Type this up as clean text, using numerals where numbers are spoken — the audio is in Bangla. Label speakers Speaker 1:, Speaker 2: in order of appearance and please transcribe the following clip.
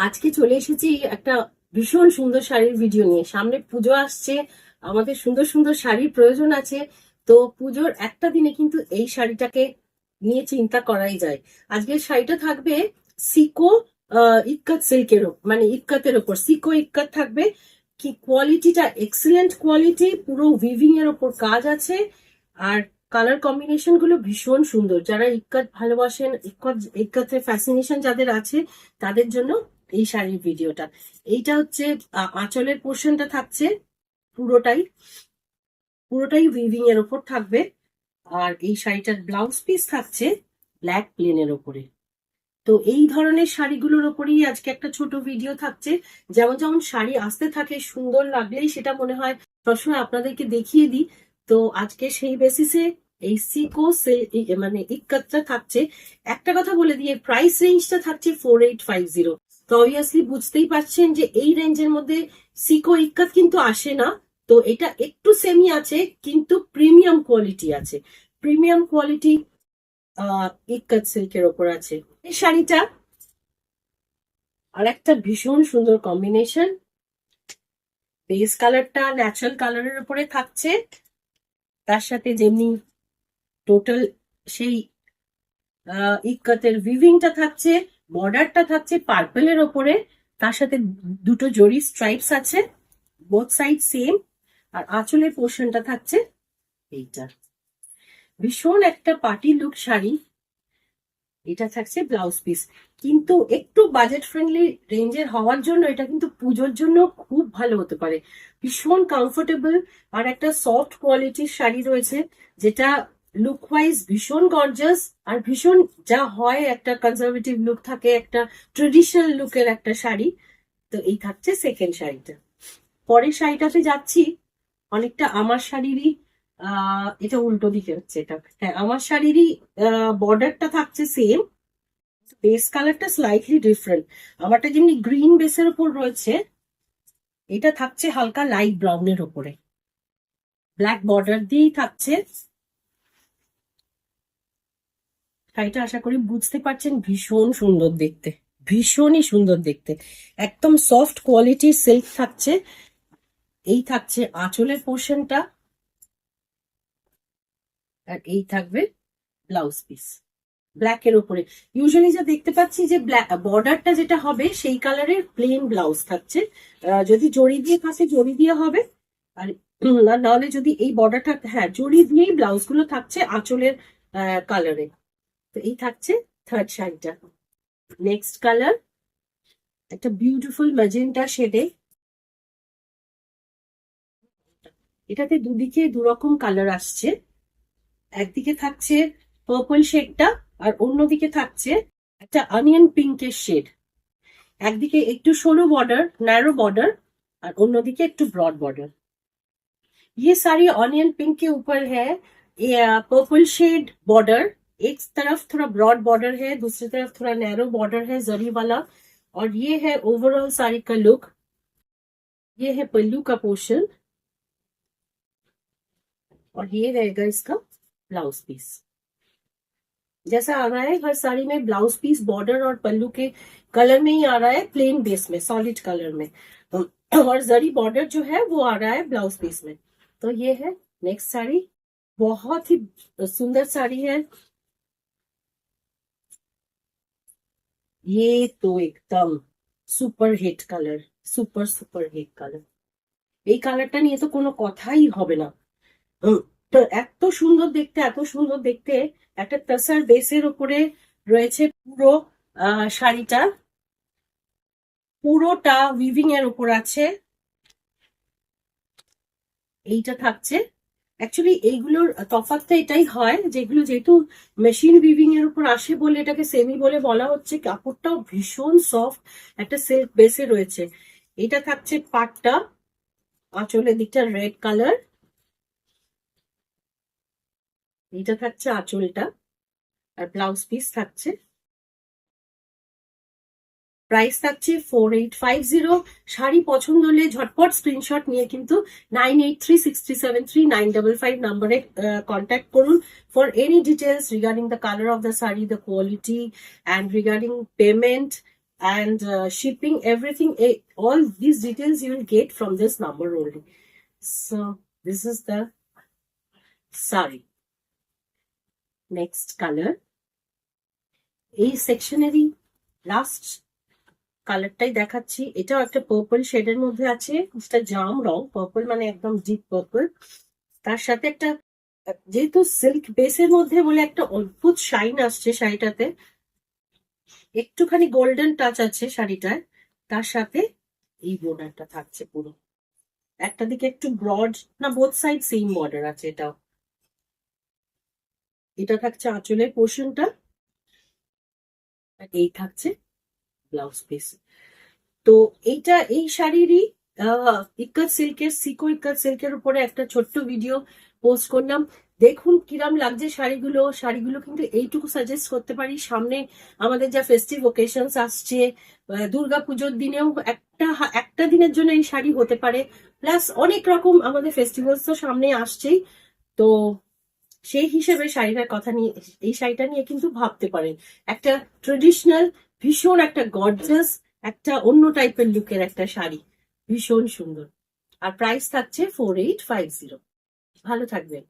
Speaker 1: আজকে চলে এসেছি একটা ভীষণ সুন্দর শাড়ির ভিডিও নিয়ে। সামনে পুজো আসছে, আমাদের সুন্দর সুন্দর শাড়ির প্রয়োজন আছে। তো পুজোর একটা দিনে কিন্তু এই শাড়িটাকে নিয়ে চিন্তা করাই যায়। আজকের শাড়িটা থাকবে সিকো ইক্কাত সিল্কের মানে ইক্কাতের ওপর সিকো ইক্কাত থাকবে। কি কোয়ালিটিটা এক্সিলেন্ট কোয়ালিটি, পুরো উইভিং এর ওপর কাজ আছে। আর কালার কম্বিনেশন গুলো ভীষণ সুন্দর। যারা ইক্কাত ভালোবাসেন, ইক্কাতের ফ্যাসিনেশন যাদের আছে, তাদের জন্য এই শাড়ির ভিডিওটা। এইটা হচ্ছে আঁচলের পোর্শনটা থাকছে পুরোটাই পুরোটাই উইভিং এর ওপর থাকবে। আর এই শাড়িটার ব্লাউজ পিস থাকছে ব্ল্যাক প্লেনের ওপরে। তো এই ধরনের শাড়িগুলোর ওপরেই আজকে একটা ছোট ভিডিও থাকছে। যেমন যেমন শাড়ি আসতে থাকে, সুন্দর লাগলেই সেটা মনে হয় সবসময় আপনাদেরকে দেখিয়ে দিই। তো আজকে সেই বেসিসে এই সিকো মানে ইক্কাতটা থাকছে। একটা কথা বলে দিয়ে, প্রাইস রেঞ্জটা থাকছে 4850। তো অবভিয়াসলি বুঝতেই পারছেন যে এই রেঞ্জের মধ্যে সিকো ইক্কাত কিন্তু আসে না। তো এটা একটু সেমি আছে, কিন্তু প্রিমিয়াম কোয়ালিটি আছে। প্রিমিয়াম কোয়ালিটি ইক্কাত সিল্কের ওপর আছে এই শাড়িটা। আর একটা ভীষণ সুন্দর কম্বিনেশন, বেস কালারটা ন্যাচারাল কালারের উপরে থাকছে, তার সাথে যেমনি টোটাল সেই ইক্কাতের উইভিংটা থাকছে, বর্ডারটা থাকছে পার্পেলের ওপরে, তার সাথে দুটো জরি স্ট্রাইপস আছে, বোথ সাইড সেম। আর আঁচলের পোর্শনটা থাকছে এইটা। ভীষণ একটা পার্টি লুক শাড়ি। এটা থাকছে ব্লাউজ পিস, কিন্তু একটু বাজেট ফ্রেন্ডলি রেঞ্জের হওয়ার জন্য এটা কিন্তু পুজোর জন্য খুব ভালো হতে পারে। ভীষণ কমফোর্টেবল আর একটা সফট কোয়ালিটির শাড়ি রয়েছে, যেটা লুক ওয়াইজ ভীষণ গর্জাস। আর ভীষণ যা হয়, একটা কনজারভেটিভ লুক থাকে, একটা ট্রেডিশনাল লুকের একটা শাড়ি। তো এই থাকছে সেকেন্ড শাড়িটা। পরের শাড়িটাতে যাচ্ছি, অনেকটা আমার শাড়িরই এটা উল্টো দিকে হচ্ছে। এটা হ্যাঁ, আমার শাড়িরই বর্ডারটা থাকছে সেম, বেস কালারটা স্লাইটলি ডিফারেন্ট। আমারটা যেমনি গ্রিন বেসের উপর রয়েছে, এটা থাকছে হালকা লাইট ব্রাউনের উপরে, ব্ল্যাক বর্ডার দিয়েই থাকছে। শাড়িটা আশা করি বুঝতে পারছেন, ভীষণ সুন্দর দেখতে, ভীষণই সুন্দর দেখতে। একদম সফট কোয়ালিটির সিল্ক থাকছে। এই থাকছে আঁচলের পোর্শনটা, আর এই থাকবে ব্লাউজ পিস ব্ল্যাক এর উপরে। ইউজুয়ালি যা দেখতে পাচ্ছি যে বর্ডারটা যেটা হবে সেই কালারের প্লেন ব্লাউজ থাকছে। যদি জড়ি দিয়ে থাকে জড়ি দিয়ে হবে, আর নাহলে যদি এই বর্ডারটা, হ্যাঁ জড়ি দিয়েই ব্লাউজ গুলো থাকছে আঁচলের কালারে। তো এই থাকছে থার্ড শাড়িটা। নেক্সট কালার একটা বিউটিফুল ম্যাজেন্টা শেডে। এটাতে দুদিকে দুরকম কালার আসছে। একদিকে থাকছে পার্পল শেডটা, আর অন্যদিকে থাকছে একটা অনিয়ন পিঙ্কের শেড। একদিকে একটু সরু বর্ডার, ন্যারো বর্ডার, और অন্যদিকে একটু ব্রড बॉर्डर। ये सारी ऑनियन पिंक के ऊपर है ये पर्पल शेड बॉर्डर। एक तरफ थोड़ा ब्रॉड बॉर्डर है, दूसरी तरफ थोड़ा नैरो बॉर्डर है जरी वाला। और ये है ओवरऑल साड़ी का लुक। ये है पल्लू का पोर्शन, और ये रहेगा इसका ब्लाउज पीस। जैसा आ रहा है हर साड़ी में ब्लाउज पीस बॉर्डर और पल्लू के कलर में ही आ रहा है, प्लेन बेस में सॉलिड कलर में। और जरी बॉर्डर जो है वो आ रहा है ब्लाउज पीस में। तो ये है नेक्स्ट साड़ी, बहुत ही सुंदर साड़ी है। ये तो एकदम super hit colour, super super hit colour. এই কালারটা নিয়ে তো কোনো কথাই হবে না। তো এত সুন্দর দেখতে, এত সুন্দর দেখতে। একটা তাসার বেসের উপরে রয়েছে পুরো শাড়িটা, পুরোটা উইভিং এর উপর আছে। এইটা থাকছে, অ্যাকচুয়ালি এইগুলোর তফাৎটা এটাই হয়, যেগুলো যেহেতু মেশিন উইভিং এর উপর আসে বলে এটাকে সেমি বলে বলা হচ্ছে। কাপড়টাও ভীষণ সফট, একটা সিল্ক বেসে রয়েছে। এটা থাকছে পাটটা, আঁচলের দিকটা রেড কালার। এইটা থাকছে আঁচলটা, আর ব্লাউজ পিস থাকছে। প্রাইস থাকছে 4850। শাড়ি পছন্দ হলে ঝটপট স্ক্রিনশট নিয়ে কিন্তু 9836373955 নাম্বারে কন্ট্যাক্ট করুন for any details regarding the colour of the sari, the quality, and regarding payment. and shipping, everything, all these details you will get from this number only. So this is the sari. Next color, এই সেকশনেরই লাস্ট কালারটাই দেখাচ্ছি। এটাও একটা পার্পল শেডের মধ্যে আছে, যেটা জাম রং, পার্পল মানে একদম ডিপ পার্পল। তার সাথে একটা, যেহেতু সিল্ক বেসের মধ্যে বলে একটা অদ্ভুত শাইন আসছে শাড়িটাতে, একটুখানি গোল্ডেন টাচ আছে শাড়িটায়। তার সাথে এই বর্ডারটা থাকছে পুরো, একটা দিকে একটু ব্রড, না বোথ সাইড সেম বর্ডার আছে। এটাও, এটা থাকছে আঁচলের পোর্শনটা, আর এই থাকছে ব্লাউজ পিস। তো এইটা, এই শাড়িরই ইক্কাত সিল্কের, সিকো ইক্কাত সিল্কের উপরে একটা ছোট্ট ভিডিও পোস্ট করলাম। দেখুন কিরাম লাগছে শাড়িগুলো। শাড়িগুলো কিন্তু এইটুকু সাজেস্ট করতে পারি, সামনে আমাদের যা ফেস্টিভ ওকেশনস আসছে, দুর্গা পুজোর দিনেও একটা দিনের জন্য এই শাড়ি হতে পারে। প্লাস অনেক রকম আমাদের ফেস্টিভ্যালস তো সামনে আসছেই, তো সেই হিসেবে শাড়িটার কথা নিয়ে, এই শাড়িটা নিয়ে কিন্তু ভাবতে পারেন। একটা ট্রেডিশনাল, ভীষণ একটা গর্জাস, একটা অন্য টাইপের লুকের একটা শাড়ি, ভীষণ সুন্দর। আর প্রাইস থাকছে 4850। ভালো থাকবেন।